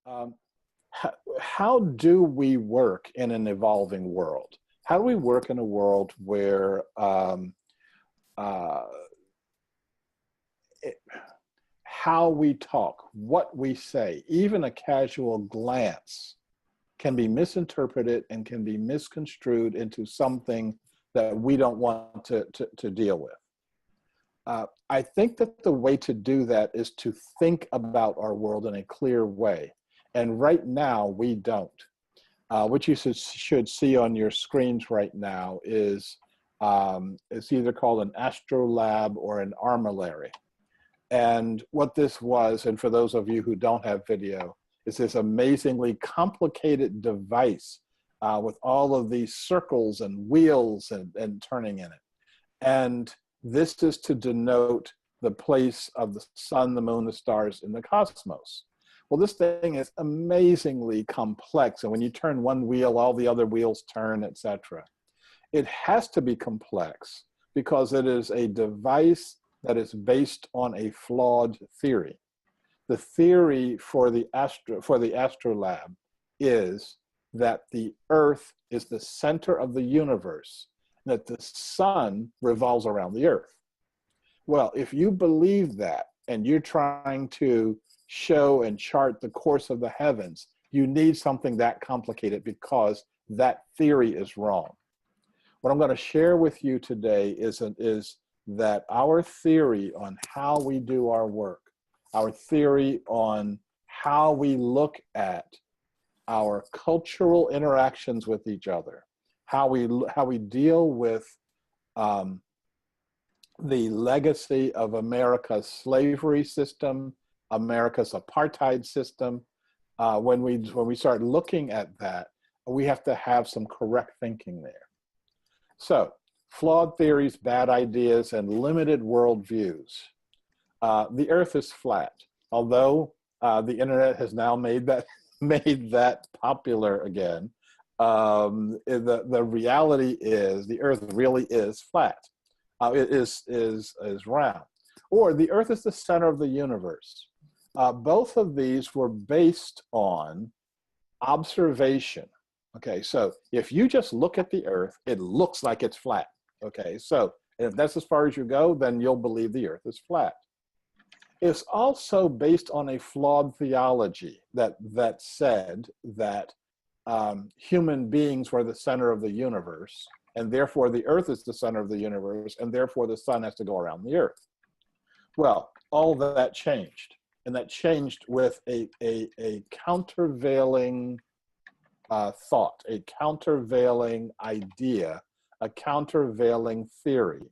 Um, how do we work in an evolving world? How do we work in a world where uh, it, how we talk, what we say, even a casual glance can be misinterpreted and can be misconstrued into something that we don't want to deal with? I think that the way to do that is to think about our world in a clear way. And right now, we don't. What you should see on your screens right now is it's either called an astrolabe or an armillary. And what this was, and for those of you who don't have video, is this amazingly complicated device with all of these circles and wheels and turning in it. And this is to denote the place of the sun, the moon, the stars in the cosmos. Well, this thing is amazingly complex. And when you turn one wheel, all the other wheels turn, etc. It has to be complex because it is a device that is based on a flawed theory. The theory for the astrolabe is that the Earth is the center of the universe, and that the sun revolves around the Earth. Well, if you believe that and you're trying to show and chart the course of the heavens, you need something that complicated because that theory is wrong. What I'm going to share with you today is that our theory on how we do our work, our theory on how we look at our cultural interactions with each other, how we deal with the legacy of America's slavery system, America's apartheid system. When we start looking at that, we have to have some correct thinking there. So, flawed theories, bad ideas, and limited worldviews. The Earth is flat, although the internet has now made that popular again. The reality is the Earth really is flat. It is round, or the Earth is the center of the universe. Both of these were based on observation. Okay, so if you just look at the Earth, it looks like it's flat. Okay, so if that's as far as you go, then you'll believe the Earth is flat. It's also based on a flawed theology that said that human beings were the center of the universe, and therefore the Earth is the center of the universe, and therefore the sun has to go around the Earth. Well, all that changed, and that changed with a countervailing thought, a countervailing idea, a countervailing theory.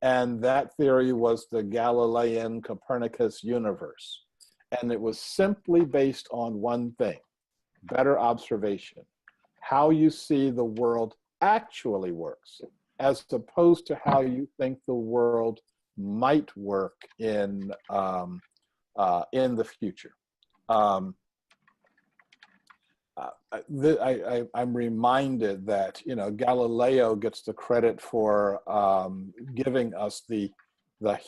And that theory was the Galilean Copernicus universe. And it was simply based on one thing: better observation, how you see the world actually works, as opposed to how you think the world might work in the future. I'm reminded that, you know, Galileo gets the credit for giving us the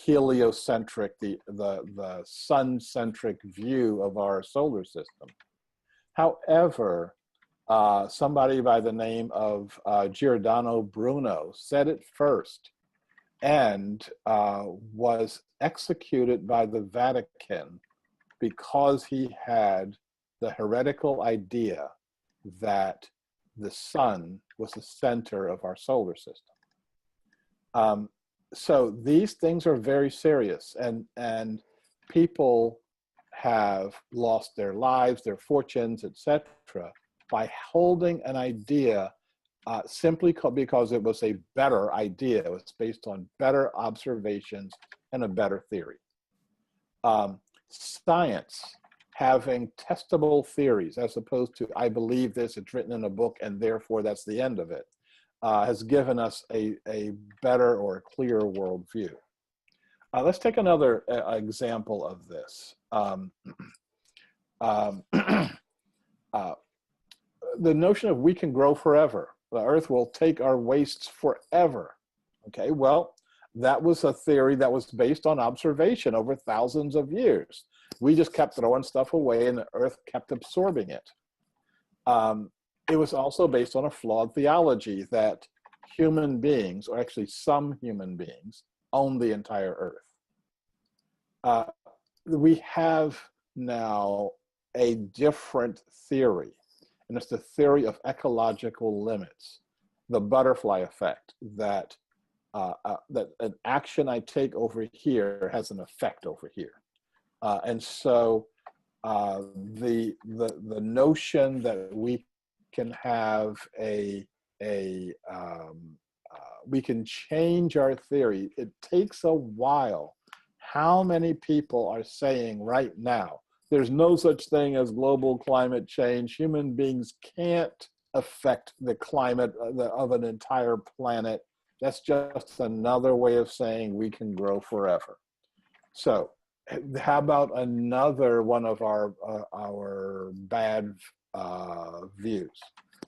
heliocentric, the sun-centric view of our solar system. However, somebody by the name of Giordano Bruno said it first and was executed by the Vatican because he had the heretical idea that the sun was the center of our solar system. So these things are very serious, and people have lost their lives, their fortunes, etc., by holding an idea simply because it was a better idea. It was based on better observations and a better theory. Science, having testable theories, as opposed to, I believe this, it's written in a book, and therefore that's the end of it, has given us a better or clearer worldview. Let's take another example of this. The notion of we can grow forever. The Earth will take our wastes forever. Okay, well, that was a theory that was based on observation over thousands of years. We just kept throwing stuff away and the earth kept absorbing it. It was also based on a flawed theology that human beings, or actually some human beings, own the entire earth. We have now a different theory, and it's the theory of ecological limits, the butterfly effect, that that an action I take over here has an effect over here. And so the notion that we can have we can change our theory, it takes a while. How many people are saying right now, there's no such thing as global climate change. Human beings can't affect the climate of an entire planet. That's just another way of saying we can grow forever. So how about another one of our bad views?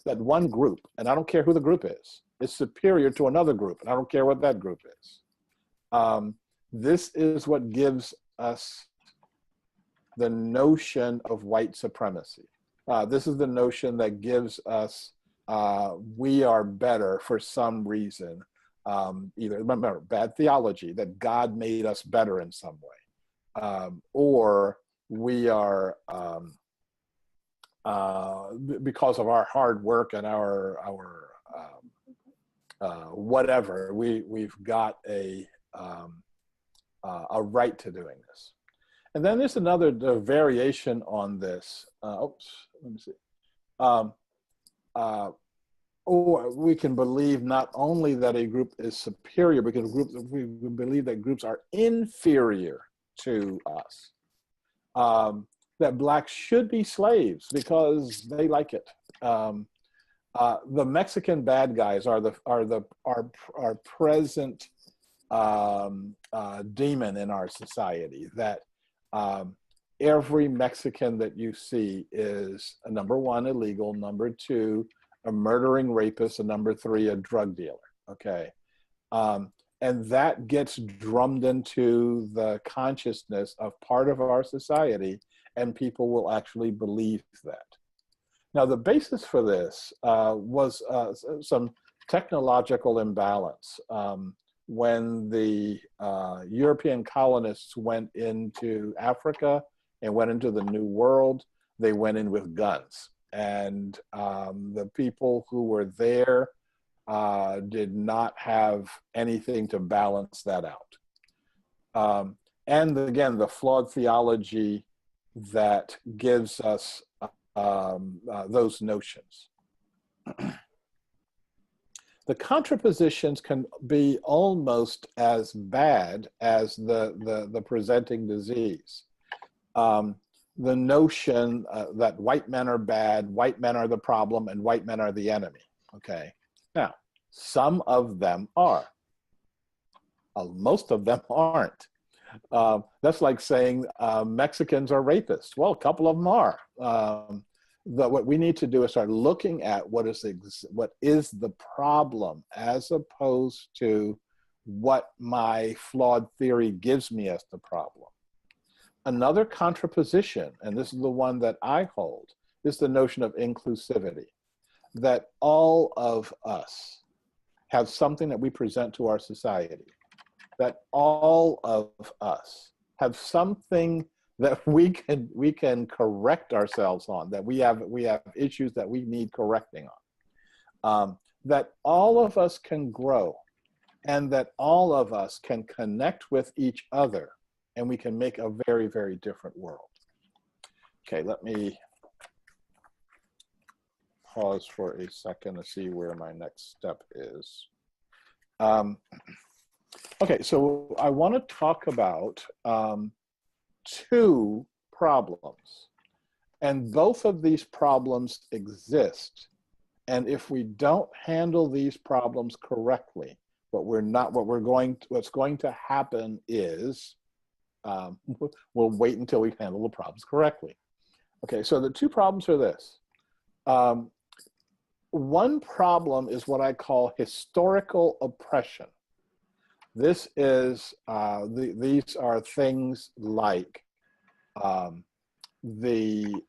That one group, and I don't care who the group is superior to another group, and I don't care what that group is. This is what gives us the notion of white supremacy. This is the notion that gives us we are better for some reason. Either, remember, bad theology, that God made us better in some way. Or we are, because of our hard work and our whatever, we've got a right to doing this. And then there's another variation on this. Oops, let me see. Or we can believe not only that a group is superior, because we believe that groups are inferior to us. That blacks should be slaves because they like it. The Mexican bad guys are our present demon in our society. That every Mexican that you see is number one, illegal, number two, a murdering rapist, and number three, a drug dealer. Okay. And that gets drummed into the consciousness of part of our society, and people will actually believe that. Now, the basis for this was some technological imbalance. When the European colonists went into Africa and went into the New World, they went in with guns. And the people who were there did not have anything to balance that out. And again, the flawed theology that gives us those notions. The contrapositions can be almost as bad as the presenting disease. The notion that white men are bad, white men are the problem, and white men are the enemy. Okay. Now, some of them are. Most of them aren't. That's like saying Mexicans are rapists. Well, a couple of them are. What we need to do is start looking at what is the problem, as opposed to what my flawed theory gives me as the problem. Another contraposition, and this is the one that I hold, is the notion of inclusivity, that all of us have something that we present to our society, that all of us have something that we can correct ourselves on, that we have issues that we need correcting on, that all of us can grow, and that all of us can connect with each other, and we can make a very, very different world. Okay, let me pause for a second to see where my next step is. Okay, so I want to talk about two problems, and both of these problems exist. And if we don't handle these problems correctly, what's going to happen is we'll wait until we handle the problems correctly. Okay, so the two problems are this. One problem is what I call historical oppression. This is, these are things like the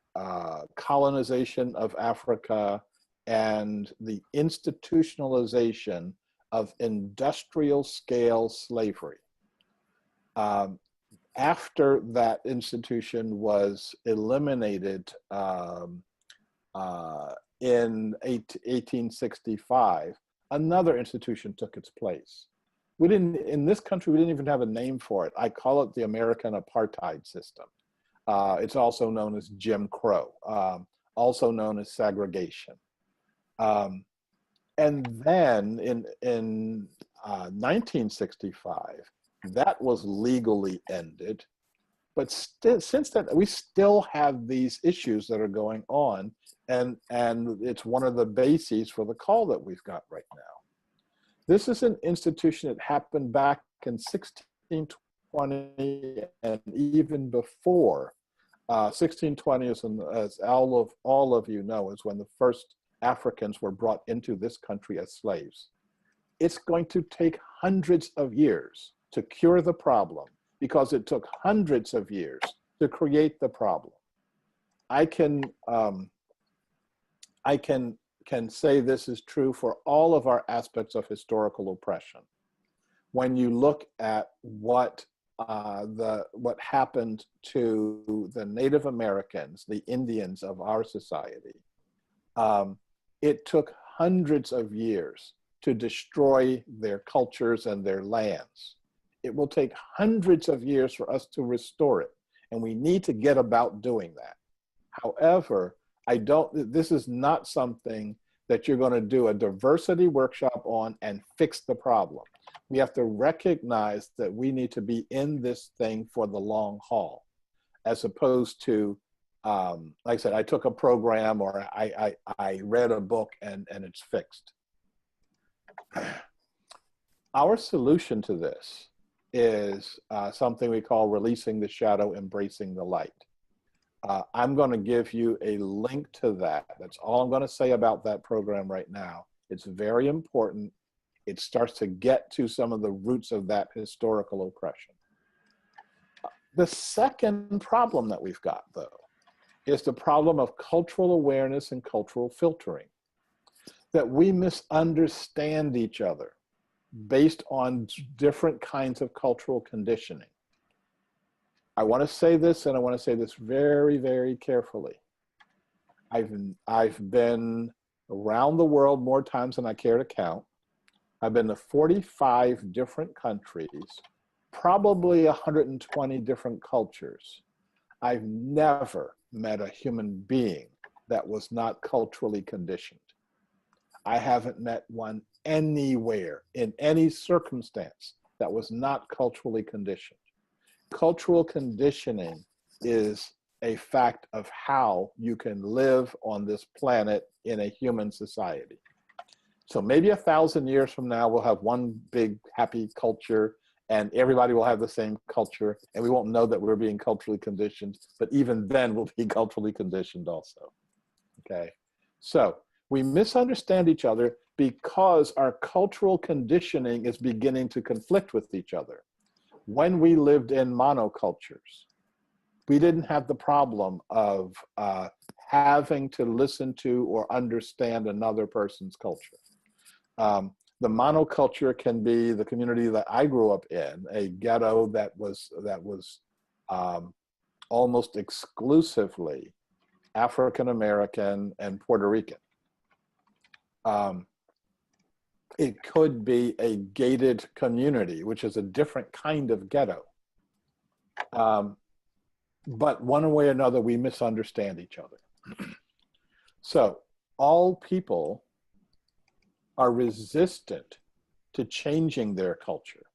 colonization of Africa, and the institutionalization of industrial scale slavery. After that institution was eliminated in 1865, another institution took its place. We didn't, in this country, we didn't even have a name for it. I call it the American apartheid system. It's also known as Jim Crow, also known as segregation. And then in 1965, that was legally ended. But since then, we still have these issues that are going on. And it's one of the bases for the call that we've got right now. This is an institution that happened back in 1620 and even before. 1620 is, as all of you know, is when the first Africans were brought into this country as slaves. It's going to take hundreds of years to cure the problem, because it took hundreds of years to create the problem. I can say this is true for all of our aspects of historical oppression. When you look at what happened to the Native Americans, the Indians of our society, it took hundreds of years to destroy their cultures and their lands. It will take hundreds of years for us to restore it, and we need to get about doing that. However, this is not something that you're going to do a diversity workshop on and fix the problem. We have to recognize that we need to be in this thing for the long haul, as opposed to, like I said, I took a program or I read a book and it's fixed. Our solution to this is something we call releasing the shadow, embracing the light. I'm going to give you a link to that. That's all I'm going to say about that program right now. It's very important. It starts to get to some of the roots of that historical oppression. The second problem that we've got, though, is the problem of cultural awareness and cultural filtering. That we misunderstand each other based on different kinds of cultural conditioning. I want to say this, and I want to say this very, very carefully. I've been around the world more times than I care to count. I've been to 45 different countries, probably 120 different cultures. I've never met a human being that was not culturally conditioned. I haven't met one anywhere in any circumstance that was not culturally conditioned. Cultural conditioning is a fact of how you can live on this planet in a human society. So maybe 1,000 years from now, we'll have one big happy culture and everybody will have the same culture, and we won't know that we're being culturally conditioned, but even then we'll be culturally conditioned also, okay? So we misunderstand each other because our cultural conditioning is beginning to conflict with each other. When we lived in monocultures, we didn't have the problem of having to listen to or understand another person's culture. The monoculture can be the community that I grew up in, a ghetto that was almost exclusively African-American and Puerto Rican. It could be a gated community, which is a different kind of ghetto. But one way or another, we misunderstand each other. So all people are resistant to changing their culture.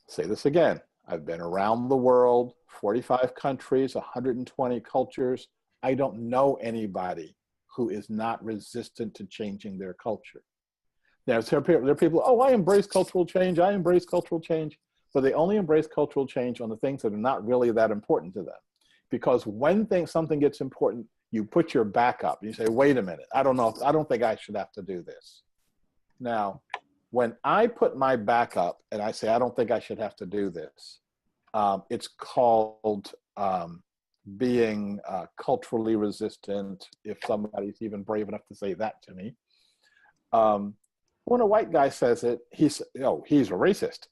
Say this again. I've been around the world, 45 countries, 120 cultures. I don't know anybody who is not resistant to changing their culture. Now, there are people, oh, I embrace cultural change, I embrace cultural change, but they only embrace cultural change on the things that are not really that important to them. Because when something gets important, you put your back up. You say, wait a minute, I don't think I should have to do this. Now, when I put my back up and I say, I don't think I should have to do this, It's called being culturally resistant, if somebody's even brave enough to say that to me. When a white guy says it, he's a racist.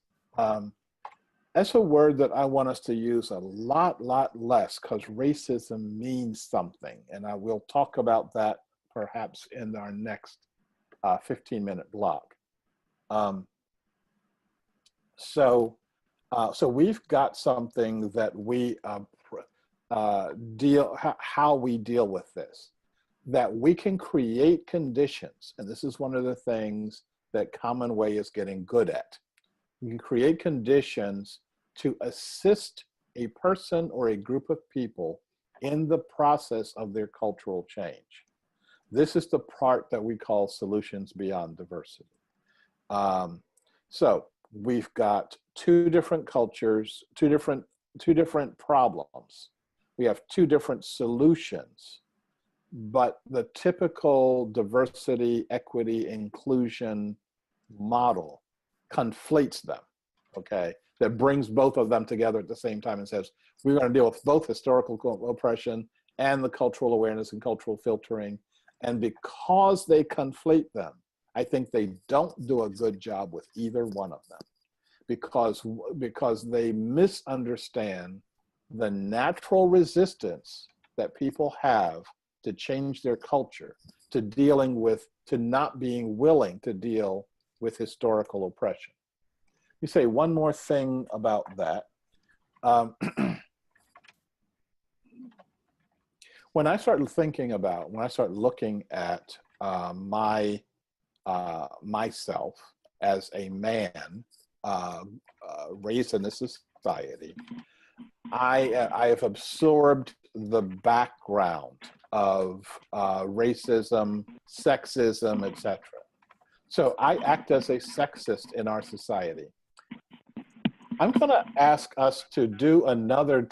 That's a word that I want us to use a lot less, because racism means something. And I will talk about that perhaps in our next 15-minute block. So we've got something that we how we deal with this, that we can create conditions. And this is one of the things that Common Way is getting good at. We can create conditions to assist a person or a group of people in the process of their cultural change. This is the part that we call solutions beyond diversity. So we've got two different cultures, two different problems. We have two different solutions, but the typical diversity, equity, inclusion model conflates them, okay? That brings both of them together at the same time and says, we're going to deal with both historical oppression and the cultural awareness and cultural filtering. And because they conflate them, I think they don't do a good job with either one of them, because they misunderstand the natural resistance that people have to change their culture, to not being willing to deal with historical oppression. You say one more thing about that. When I start looking at myself as a man raised in this society, I have absorbed the background of racism, sexism, etc. So I act as a sexist in our society. I'm going to ask us to do another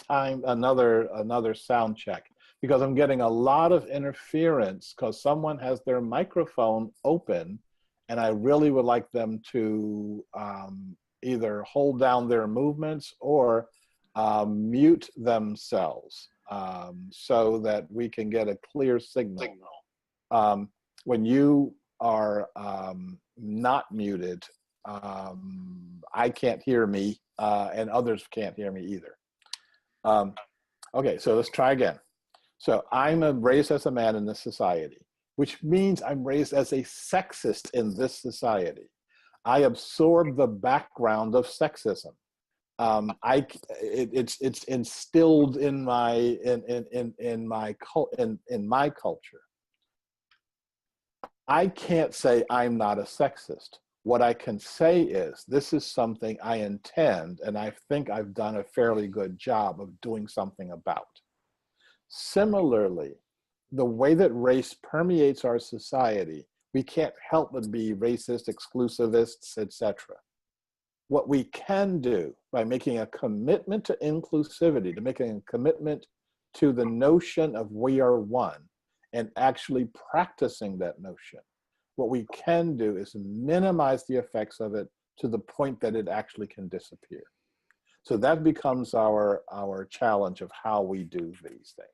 sound check, because I'm getting a lot of interference because someone has their microphone open, and I really would like them to either hold down their movements or mute themselves so that we can get a clear signal. When you are not muted, I can't hear me, and others can't hear me either. Okay, so let's try again. So I'm raised as a man in this society, which means I'm raised as a sexist in this society. I absorb the background of sexism. It's instilled in my culture. I can't say I'm not a sexist. What I can say is this is something I intend, and I think I've done a fairly good job of doing something about. Similarly, the way that race permeates our society, we can't help but be racist, exclusivists, etc. What we can do by making a commitment to inclusivity, to making a commitment to the notion of we are one, and actually practicing that notion, what we can do is minimize the effects of it to the point that it actually can disappear. So that becomes our challenge of how we do these things.